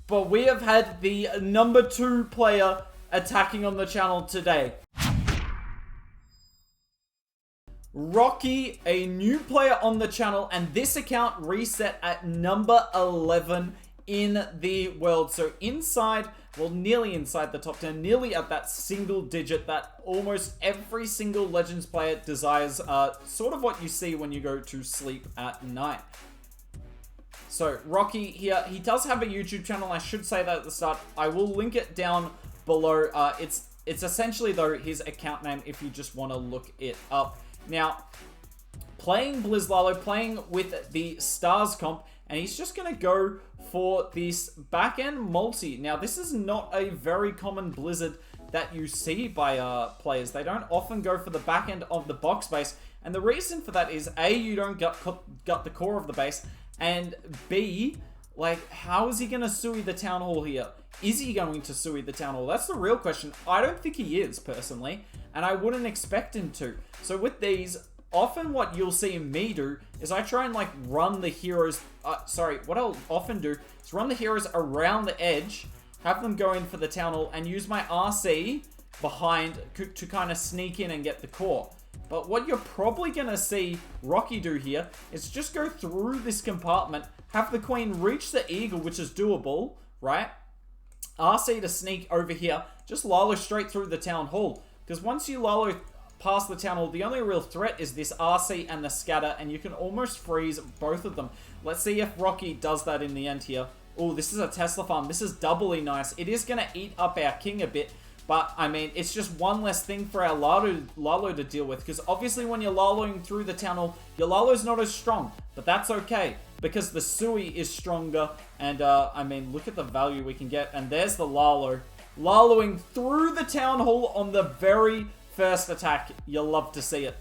but we have had the number 2 player attacking on the channel today. Rocky, a new player on the channel, and this account reset at number 11 in the world. So inside, well, nearly inside the top 10, nearly at that single digit that almost every single Legends player desires, sort of what you see when you go to sleep at night. So Rocky here, he does have a YouTube channel. I should say that at the start. I will link it down below. It's essentially, though, his account name if you just want to look it up. Now, playing Blizz Lalo, playing with the Stars comp, and he's just going to go for this back-end multi. Now, this is not a very common Blizzard that you see by players. They don't often go for the back end of the box base, and the reason for that is, A, you don't gut the core of the base, and B, like, how is he going to Sui the Town Hall here? Is he going to Sui the Town Hall? That's the real question. I don't think he is, personally, and I wouldn't expect him to. So with these, often what you'll see me do is I try and, like, run the heroes... what I'll often do is run the heroes around the edge, have them go in for the Town Hall, and use my RC behind to kind of sneak in and get the core. But what you're probably going to see Rocky do here is just go through this compartment, have the Queen reach the Eagle, which is doable, right? RC to sneak over here, just Lalo straight through the Town Hall. Because once you Lalo past the Town Hall, the only real threat is this RC and the scatter, and you can almost freeze both of them. Let's see if Rocky does that in the end here. Oh, this is a Tesla farm. This is doubly nice. It is going to eat up our king a bit, but, I mean, it's just one less thing for our Lalo to deal with, because obviously when you're Laloing through the Town Hall, your Lalo's not as strong, but that's okay, because the Sui is stronger, and, I mean, look at the value we can get, and there's the Lalo. Laloing through the Town Hall on the very first attack. You love to see it.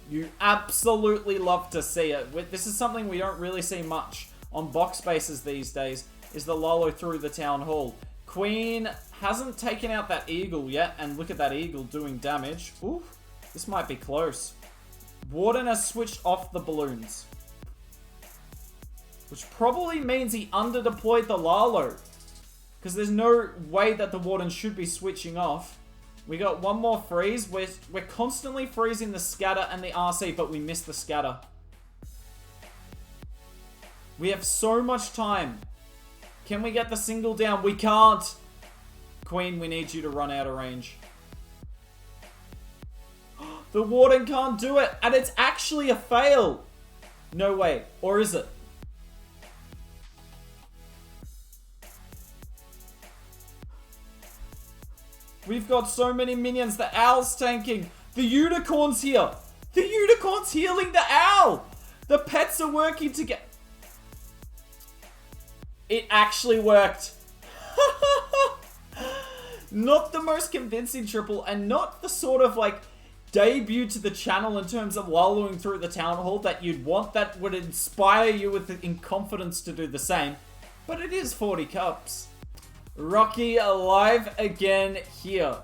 You absolutely love to see it. This is something we don't really see much on box bases these days, is the Lalo through the Town Hall. Queen hasn't taken out that Eagle yet, and look at that Eagle doing damage. Ooh, this might be close. Warden has switched off the balloons, which probably means he under-deployed the Lalo, because there's no way that the Warden should be switching off. We got one more freeze. We're constantly freezing the scatter and the RC, but we missed the scatter. We have so much time. Can we get the single down? We can't. Queen, we need you to run out of range. The Warden can't do it, and it's actually a fail. No way. Or is it? We've got so many minions. The Owl's tanking. The Unicorn's here. The Unicorn's healing the Owl. The pets are working together. It actually worked. Not the most convincing triple, and not the sort of, like, debut to the channel in terms of Laloing through the Town Hall that you'd want, that would inspire you with the confidence to do the same. But it is 40 cups. Rocky alive again here.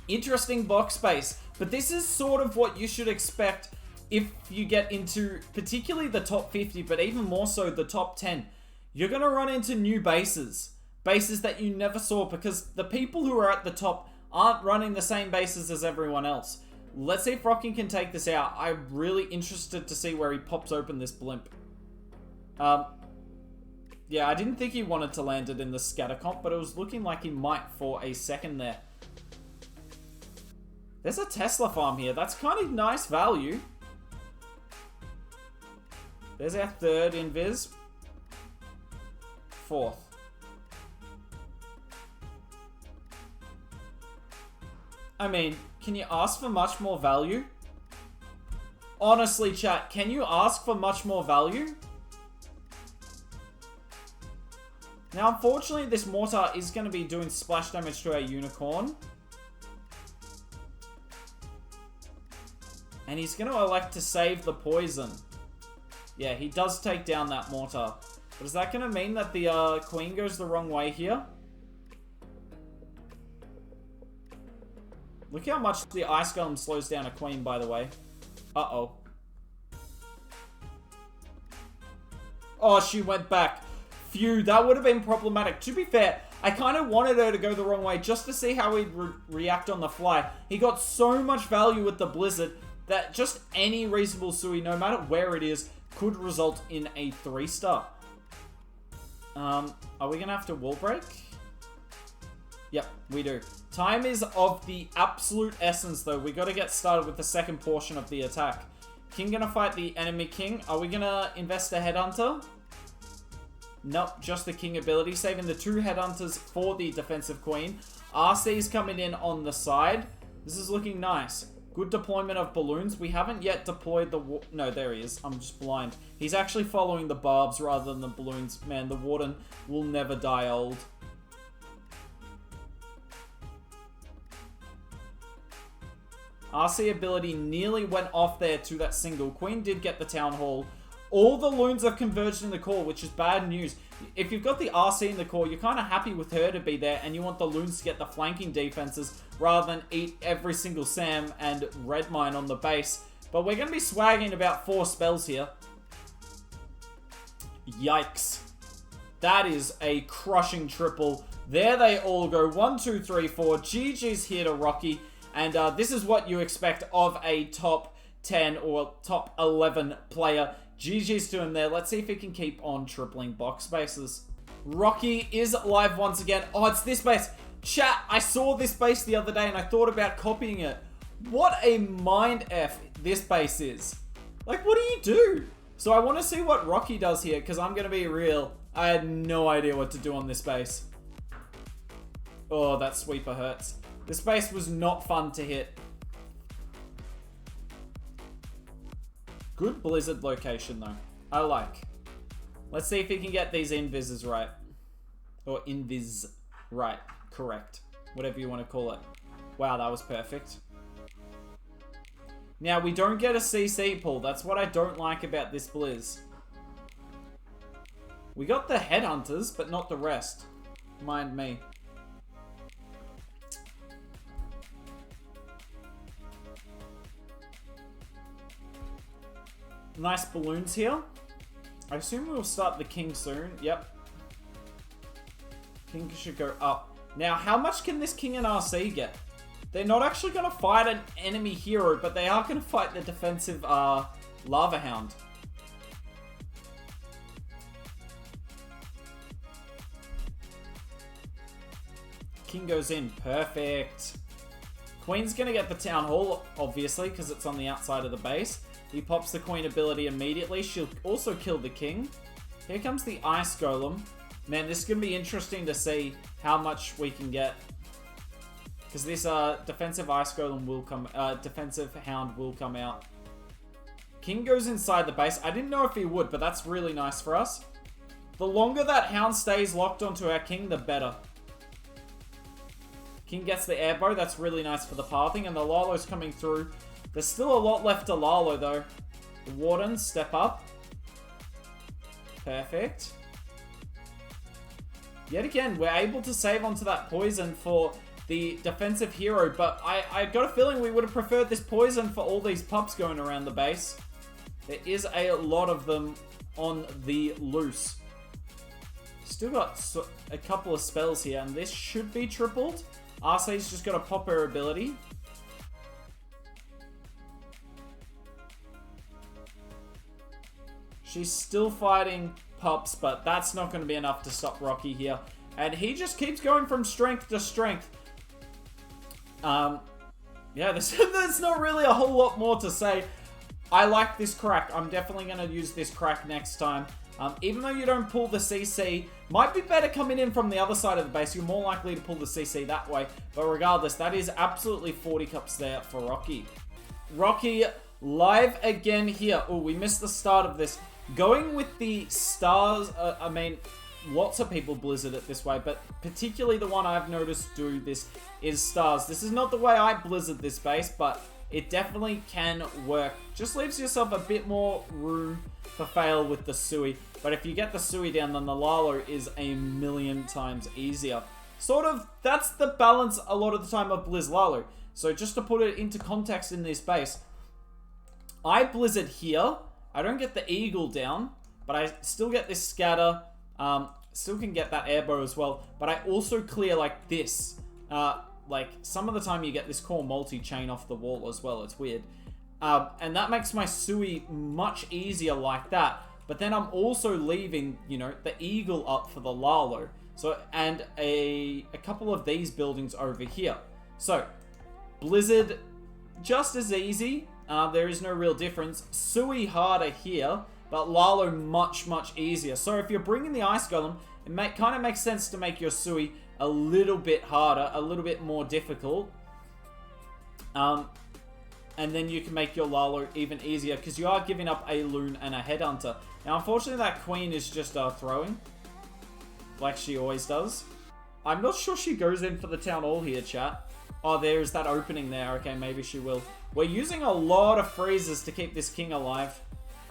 Interesting box space, but this is sort of what you should expect if you get into particularly the top 50, but even more so the top 10. You're going to run into new bases. Bases that you never saw, because the people who are at the top aren't running the same bases as everyone else. Let's see if Rocky can take this out. I'm really interested to see where he pops open this blimp. Yeah, I didn't think he wanted to land it in the scatter comp, but it was looking like he might for a second there. There's a Tesla farm here. That's kind of nice value. There's our third invis. Fourth. I mean, can you ask for much more value? Honestly, chat, can you ask for much more value? Now, unfortunately, this mortar is going to be doing splash damage to our Unicorn. And he's going to elect to save the poison. Yeah, he does take down that mortar. But is that going to mean that the Queen goes the wrong way here? Look how much the Ice Golem slows down a Queen, by the way. Uh-oh. Oh, she went back. Phew, that would have been problematic. To be fair, I kind of wanted her to go the wrong way just to see how he'd react on the fly. He got so much value with the Blizzard that just any reasonable Sui, no matter where it is, could result in a 3-star. Are we going to have to wall break? Yep, we do. Time is of the absolute essence, though. We got to get started with the second portion of the attack. King going to fight the enemy king. Are we going to invest a headhunter? Nope, just the king ability, saving the 2 headhunters for the defensive queen. RC's coming in on the side. This is looking nice. Good deployment of balloons. We haven't yet deployed the... No, there he is. I'm just blind. He's actually following the barbs rather than the balloons. Man, the warden will never die old. RC ability nearly went off there to that single. Queen did get the town hall. All the loons have converged in the core, which is bad news. If you've got the RC in the core, you're kind of happy with her to be there, and you want the loons to get the flanking defenses rather than eat every single Sam and red mine on the base. But we're going to be swagging about 4 spells here. Yikes. That is a crushing triple. There they all go. 1, 2, 3, 4. GG's here to Rocky. And this is what you expect of a top 10 or top 11 player. GG's to him there. Let's see if he can keep on tripling box spaces. Rocky is live once again. Oh, it's this base. Chat, I saw this base the other day and I thought about copying it. What a mind F this base is. Like, what do you do? So I want to see what Rocky does here, because I'm going to be real. I had no idea what to do on this base. Oh, that sweeper hurts. This base was not fun to hit. Good Blizzard location, though. I like. Let's see if he can get these invises right. Or invis right. Correct. Whatever you want to call it. Wow, that was perfect. Now, we don't get a CC pull. That's what I don't like about this Blizz. We got the headhunters, but not the rest. Mind me. Nice balloons here. I assume we'll start the king soon. Yep. King should go up. Now, how much can this king and RC get? They're not actually going to fight an enemy hero, but they are going to fight the defensive Lava Hound. King goes in. Perfect. Queen's going to get the town hall, obviously, because it's on the outside of the base. He pops the queen ability immediately. She'll also kill the king. Here comes the ice golem. Man, this is going to be interesting to see how much we can get. Because this defensive ice golem will come... defensive hound will come out. King goes inside the base. I didn't know if he would, but that's really nice for us. The longer that hound stays locked onto our king, the better. King gets the airbow. That's really nice for the pathing. And the Lalo's coming through. There's still a lot left to Lalo, though. The Wardens step up. Perfect. Yet again, we're able to save onto that poison for the defensive hero, but I got a feeling we would have preferred this poison for all these pups going around the base. There is a lot of them on the loose. Still got a couple of spells here, and this should be tripled. RC's just got to pop her ability. She's still fighting pups, but that's not going to be enough to stop Rocky here. And he just keeps going from strength to strength. Yeah, there's not really a whole lot more to say. I like this crack. I'm definitely going to use this crack next time. Even though you don't pull the CC, might be better coming in from the other side of the base. You're more likely to pull the CC that way. But regardless, that is absolutely 40 cups there for Rocky. Rocky live again here. Oh, we missed the start of this. Going with the stars, I mean, lots of people Blizzard it this way, but particularly the one I've noticed do this is stars. This is not the way I Blizzard this base, but it definitely can work. Just leaves yourself a bit more room for fail with the Sui. But if you get the Sui down, then the Lalo is a million times easier. Sort of, that's the balance a lot of the time of Blizz Lalo. So just to put it into context in this base, I Blizzard here. I don't get the eagle down, but I still get this scatter. Still can get that air bow as well. But I also clear like this. Like some of the time you get this core multi-chain off the wall as well. It's weird. And that makes my Sui much easier like that. But then I'm also leaving, you know, the eagle up for the Lalo. So, and a couple of these buildings over here. So, Blizzard, just as easy. There is no real difference. Sui harder here, but Lalo much, much easier. So if you're bringing the Ice Golem, it kind of makes sense to make your Sui a little bit harder, a little bit more difficult. And then you can make your Lalo even easier, because you are giving up a Loon and a Headhunter. Now, unfortunately, that Queen is just throwing, like she always does. I'm not sure she goes in for the Town Hall here, chat. Oh, there's that opening there. Okay, maybe she will. We're using a lot of freezes to keep this king alive.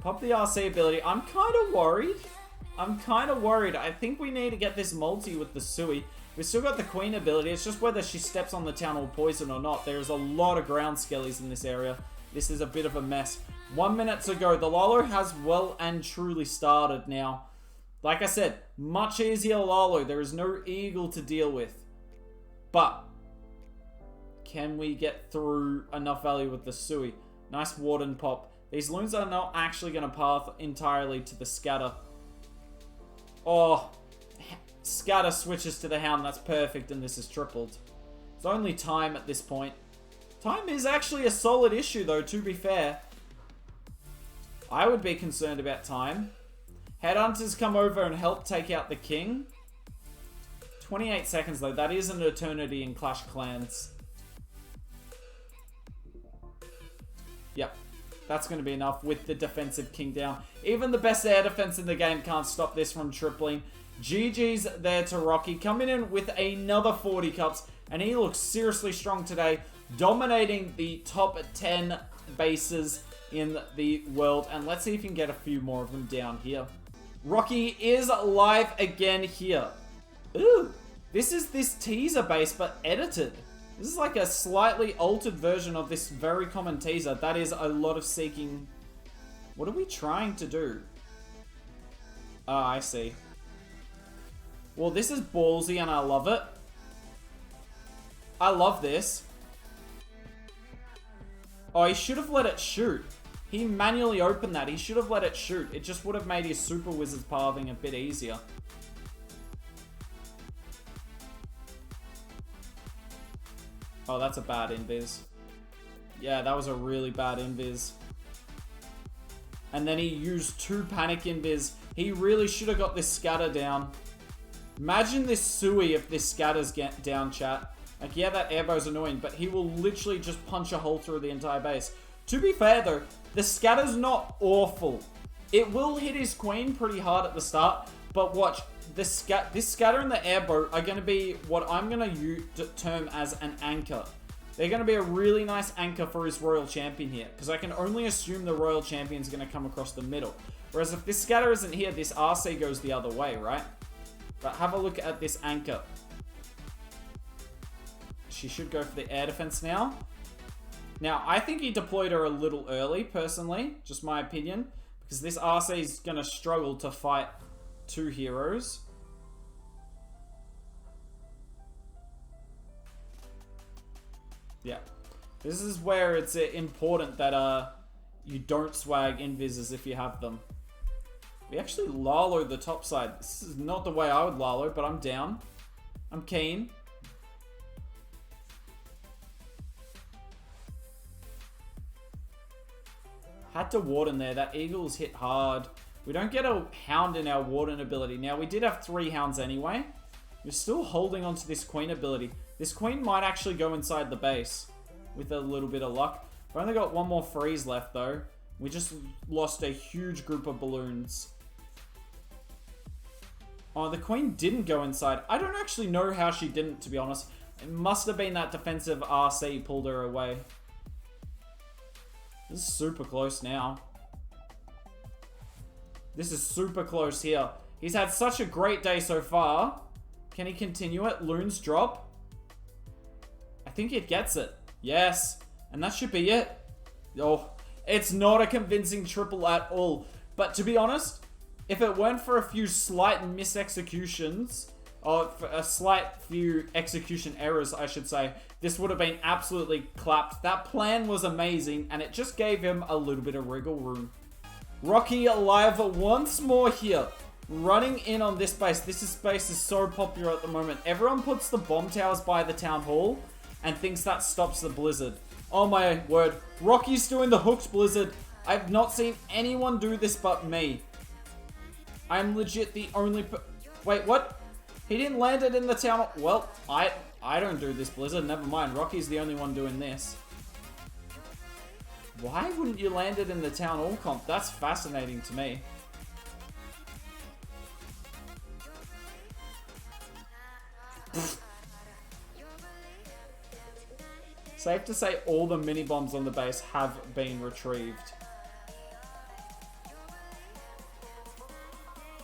Pop the RC ability. I'm kind of worried. I think we need to get this multi with the Sui. We've still got the Queen ability. It's just whether she steps on the Town Hall Poison or not. There's a lot of ground skellies in this area. This is a bit of a mess. 1 minute to go. The Lalo has well and truly started now. Like I said, much easier Lalo. There is no eagle to deal with. But can we get through enough value with the Sui? Nice Warden pop. These loons are not actually going to path entirely to the scatter. Oh, scatter switches to the Hound. That's perfect, and this is tripled. It's only time at this point. Time is actually a solid issue, though, to be fair. I would be concerned about time. Headhunters come over and help take out the king. 28 seconds, though. That is an eternity in Clash Clans. Yep. That's going to be enough with the defensive king down. Even the best air defense in the game can't stop this from tripling. GG's there to Rocky. Coming in with another 40 cups. And he looks seriously strong today. Dominating the top 10 bases in the world. And let's see if we can get a few more of them down here. Rocky is live again here. Ooh. This is this teaser base, but edited. This is like a slightly altered version of this very common teaser. That is a lot of seeking. What are we trying to do? Ah, I see. Well, this is ballsy and I love it. I love this. Oh, he should have let it shoot. He manually opened that. He should have let it shoot. It just would have made his Super Wizard's pathing a bit easier. Oh, that's a bad invis. Yeah, that was a really bad invis. And then he used 2 panic invis. He really should have got this scatter down. Imagine this Sui if this scatters get down, chat. Like, yeah, that airbow's annoying, but he will literally just punch a hole through the entire base. To be fair, though, the scatter's not awful. It will hit his queen pretty hard at the start, but watch. This scatter and the airboat are going to be what I'm going to term as an anchor. They're going to be a really nice anchor for his Royal Champion here, because I can only assume the Royal Champion's going to come across the middle. Whereas if this scatter isn't here, this RC goes the other way, right? But have a look at this anchor. She should go for the air defense now. Now, I think he deployed her a little early, personally. Just my opinion. Because this RC is going to struggle to fight 2 heroes. Yeah. This is where it's important that you don't swag invises if you have them. We actually Lalo the top side. This is not the way I would Lalo, but I'm down. I'm keen. Had to Warden there. That Eagle's hit hard. We don't get a Hound in our Warden ability. Now, we did have 3 Hounds anyway. We're still holding on to this Queen ability. This Queen might actually go inside the base with a little bit of luck. We've only got 1 more freeze left, though. We just lost a huge group of balloons. Oh, the Queen didn't go inside. I don't actually know how she didn't, to be honest. It must have been that defensive RC pulled her away. This is super close now. This is super close here. He's had such a great day so far. Can he continue it? Loons drop. I think it gets it. Yes. And that should be it. Oh, it's not a convincing triple at all. But to be honest, if it weren't for a few slight misexecutions, or a slight few execution errors, I should say, this would have been absolutely clapped. That plan was amazing, and it just gave him a little bit of wriggle room. Rocky alive once more here. Running in on this base. This space is so popular at the moment. Everyone puts the bomb towers by the town hall and thinks that stops the blizzard. Oh my word. Rocky's doing the hooked blizzard. I've not seen anyone do this but me. I'm legit the only wait, what? He didn't land it in the town. Well, I don't do this blizzard. Never mind. Rocky's the only one doing this. Why wouldn't you land it in the town hall comp? That's fascinating to me. Safe to say all the mini bombs on the base have been retrieved.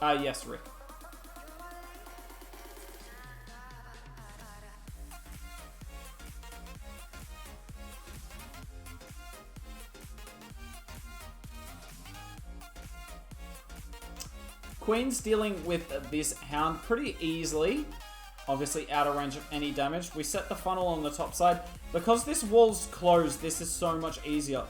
Yes, Rick. Queen's dealing with this Hound pretty easily. Obviously out of range of any damage. We set the funnel on the top side. Because this wall's closed, this is so much easier.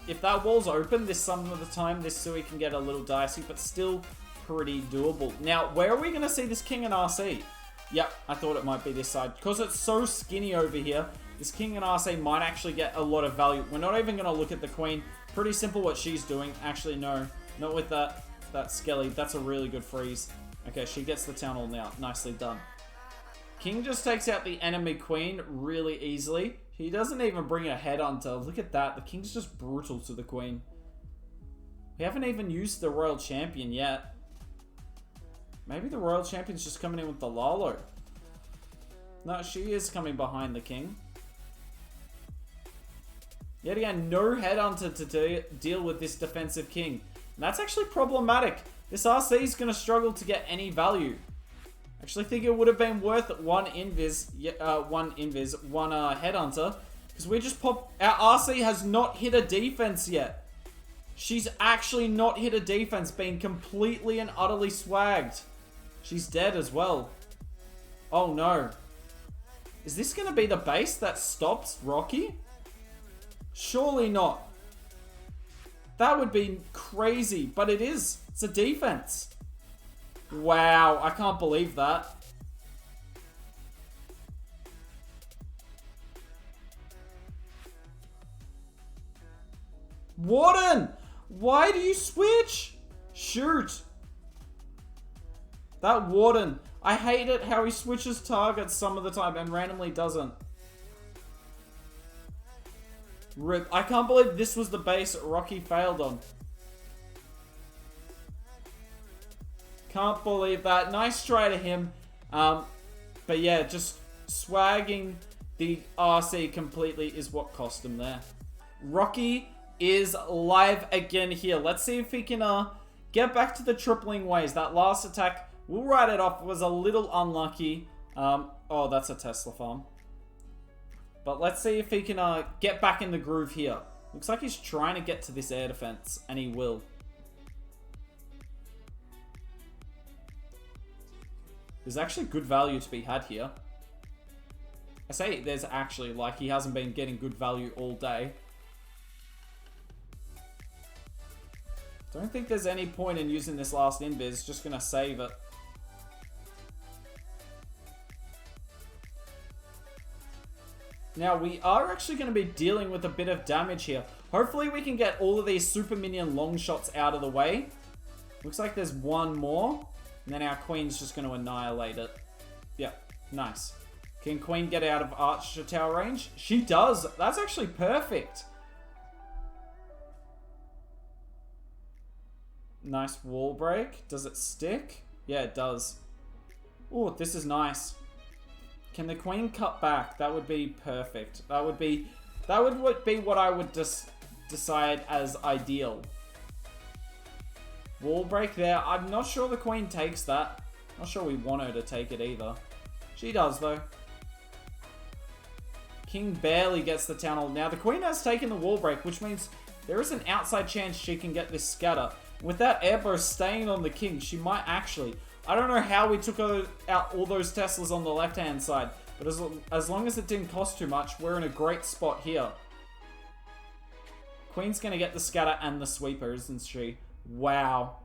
If that wall's open, some of the time, this Sui can get a little dicey, but still pretty doable. Now, where are we going to see this King and RC? Yep, I thought it might be this side. Because it's so skinny over here, this King and RC might actually get a lot of value. We're not even going to look at the Queen. Pretty simple what she's doing. Actually, no. Not with that Skelly. That's a really good freeze. Okay, she gets the town hall now. Nicely done. King just takes out the enemy Queen really easily. He doesn't even bring a headhunter. Look at that. The King's just brutal to the Queen. We haven't even used the Royal Champion yet. Maybe the Royal Champion's just coming in with the Lalo. No, she is coming behind the King. Yet again, no headhunter to deal with this defensive King. And that's actually problematic. This RC is going to struggle to get any value. Actually think it would have been worth one headhunter, because we just pop. Our RC has not hit a defense yet. She's actually not hit a defense, being completely and utterly swagged. She's dead as well. Oh no. Is this going to be the base that stops Rocky? Surely not. That would be crazy, but it is. It's a defense. Wow, I can't believe that. Warden! Why do you switch? Shoot. That Warden. I hate it how he switches targets some of the time and randomly doesn't. Rip. I can't believe this was the base Rocky failed on. Can't believe that. Nice try to him. But yeah, just swagging the RC completely is what cost him there. Rocky is live again here. Let's see if he can get back to the tripling ways. That last attack, we'll write it off, was a little unlucky. Oh, that's a Tesla farm. But let's see if he can get back in the groove here. Looks like he's trying to get to this air defense, and he will. There's actually good value to be had here. I say there's actually, like, he hasn't been getting good value all day. Don't think there's any point in using this last invis, just gonna save it. Now, we are actually going to be dealing with a bit of damage here. Hopefully, we can get all of these super minion long shots out of the way. Looks like there's one more. And then our Queen's just going to annihilate it. Yep, nice. Can Queen get out of Archer Tower range? She does. That's actually perfect. Nice wall break. Does it stick? Yeah, it does. Oh, this is nice. Can the Queen cut back? That would be perfect. That would be what I would decide as ideal. Wall break there. I'm not sure the Queen takes that. Not sure we want her to take it either. She does though. King barely gets the town hall. Now the Queen has taken the wall break, which means there is an outside chance she can get this scatter. With that airbow staying on the king, she might actually... I don't know how we took out all those Teslas on the left-hand side, but as long as it didn't cost too much, we're in a great spot here. Queen's going to get the scatter and the sweeper, isn't she? Wow.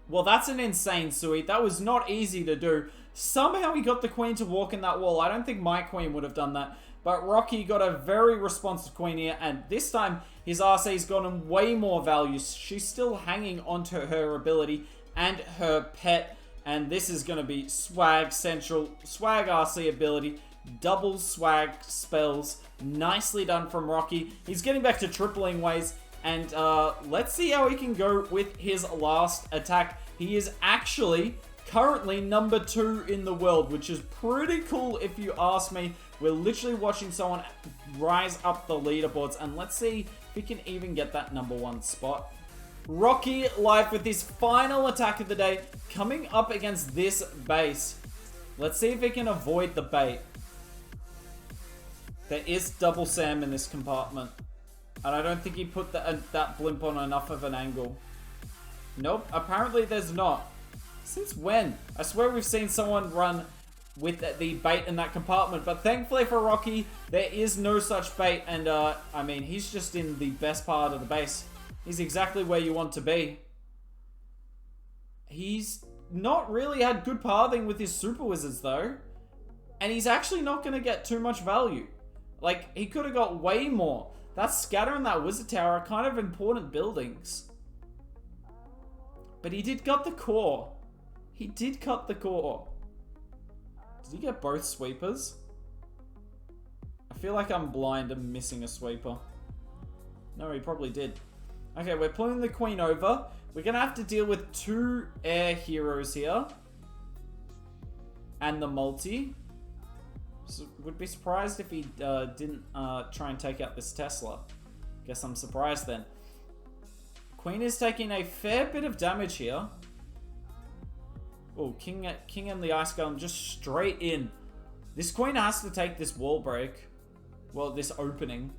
Well, that's an insane sweep. That was not easy to do. Somehow he got the queen to walk in that wall. I don't think my queen would have done that. But Rocky got a very responsive queen here. And this time, his RC's gotten way more value. She's still hanging onto her ability and her pet. And this is going to be swag central. Swag RC ability. Double swag spells. Nicely done from Rocky. He's getting back to tripling ways. And let's see how he can go with his last attack. He is actually currently number 2 in the world, which is pretty cool if you ask me. We're literally watching someone rise up the leaderboards, and let's see if he can even get that number 1 spot. Rocky live with his final attack of the day, coming up against this base. Let's see if he can avoid the bait. There is double Sam in this compartment. And I don't think he put that blimp on enough of an angle. Nope, apparently there's not. Since when? I swear we've seen someone run with the bait in that compartment. But thankfully for Rocky, there is no such bait. And, I mean, he's just in the best part of the base. He's exactly where you want to be. He's not really had good pathing with his super wizards, though. And he's actually not going to get too much value. Like, he could have got way more. That scatter and that wizard tower are kind of important buildings. But he did cut the core. He did cut the core. Did he get both sweepers? I feel like I'm blind and missing a sweeper. No, he probably did. Okay, we're pulling the queen over. We're going to have to deal with 2 air heroes here. And the multi. So, would be surprised if he didn't try and take out this Tesla. Guess I'm surprised then. Queen is taking a fair bit of damage here. Oh, King and the Ice Golem just straight in. This Queen has to take this wall break. Well, this opening.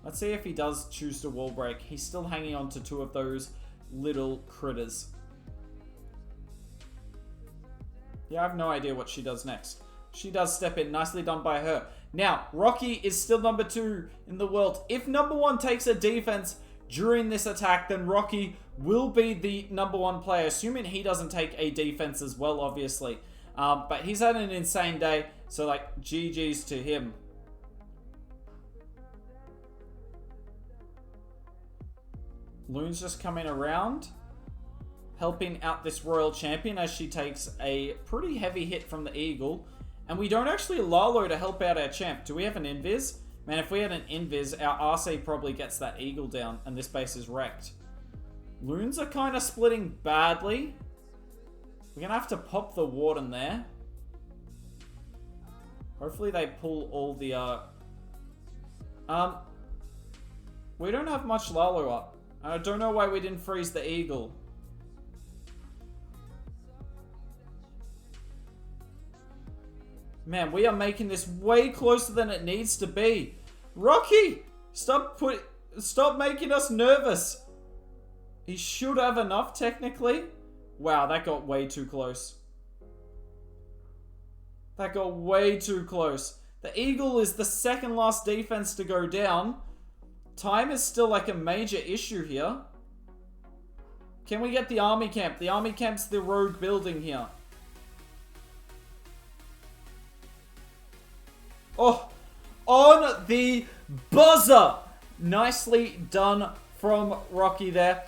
Let's see if he does choose to wall break. He's still hanging on to 2 of those little critters. Yeah, I have no idea what she does next. She does step in. Nicely done by her. Now, Rocky is still number 2 in the world. If number 1 takes a defense during this attack, then Rocky will be the number 1 player, assuming he doesn't take a defense as well, obviously. But he's had an insane day, so like, GG's to him. Loon's just coming around, helping out this Royal Champion as she takes a pretty heavy hit from the Eagle. And we don't actually Lalo to help out our champ. Do we have an invis? Man, if we had an invis, our RC probably gets that Eagle down and this base is wrecked. Loons are kind of splitting badly. We're going to have to pop the Warden there. Hopefully they pull all the... We don't have much Lalo up. I don't know why we didn't freeze the Eagle. Man, we are making this way closer than it needs to be. Rocky! Stop making us nervous. He should have enough, technically. Wow, that got way too close. That got way too close. The Eagle is the second last defense to go down. Time is still like a major issue here. Can we get the army camp? The army camp's the road building here. Oh, on the buzzer. Nicely done from Rocky there.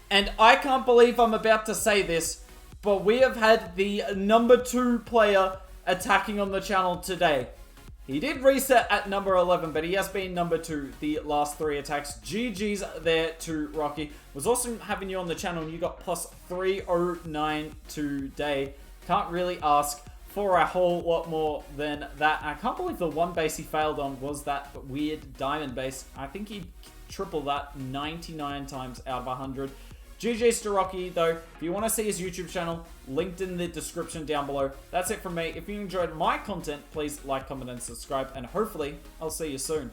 And I can't believe I'm about to say this, but we have had the number 2 player attacking on the channel today. He did reset at number 11, but he has been number 2 the last 3 attacks. GG's there to Rocky. Was awesome having you on the channel, and you got plus 309 today. Can't really ask for a whole lot more than that. I can't believe the one base he failed on was that weird diamond base. I think he tripled that 99 times out of 100. GG's to Rocky, though. If you want to see his YouTube channel, linked in the description down below. That's it from me. If you enjoyed my content, please like, comment, and subscribe. And hopefully, I'll see you soon.